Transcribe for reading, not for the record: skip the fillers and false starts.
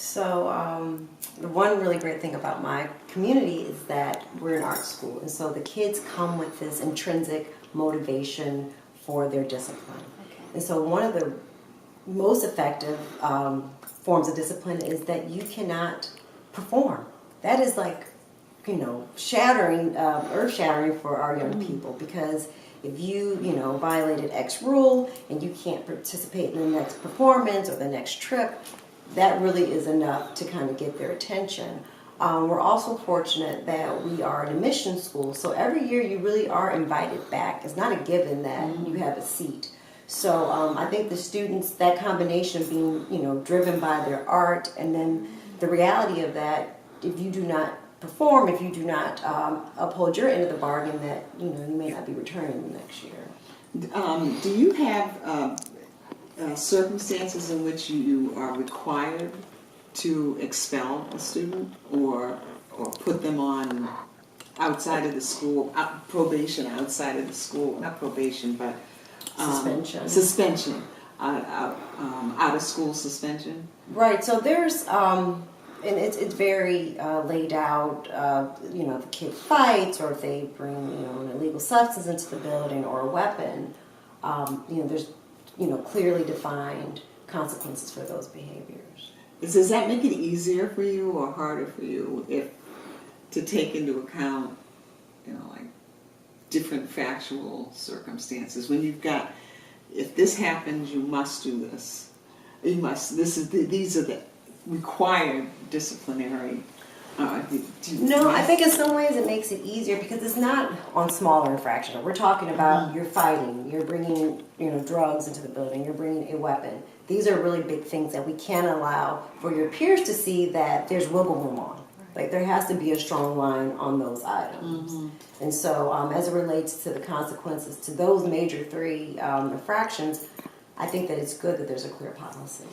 So the one really great thing about my community is that we're an art school, and so the kids come with this intrinsic motivation for their discipline. Okay. And so one of the most effective forms of discipline is that you cannot perform. That is like, shattering, earth-shattering for our young people, because if you, violated X rule and you can't participate in the next performance or the next trip, that really is enough to kind of get their attention. We're also fortunate that we are an admission school, so every year you really are invited back. It's not a given that you have a seat. So I think the students, that combination of being, driven by their art, and then the reality of that, if you do not perform, if you do not uphold your end of the bargain, that you may not be returning the next year. Do you have circumstances in which you are required to expel a student or put them on outside of the school, probation outside of the school, not probation, but suspension, out of school suspension? Right, so there's, and it's very laid out, if a kid fights or if they bring, an illegal substance into the building or a weapon, there's, clearly defined consequences for those behaviors. Does that make it easier for you or harder for you if to take into account, like different factual circumstances? When you've got, if this happens, you must do this. You must. These are the required disciplinary. No, I think in some ways it makes it easier because it's not on smaller infractions. We're talking about you're fighting, you're bringing drugs into the building, you're bringing a weapon. These are really big things that we can't allow for your peers to see that there's wiggle room on. Like there has to be a strong line on those items. And so as it relates to the consequences to those major three infractions, I think that it's good that there's a clear policy.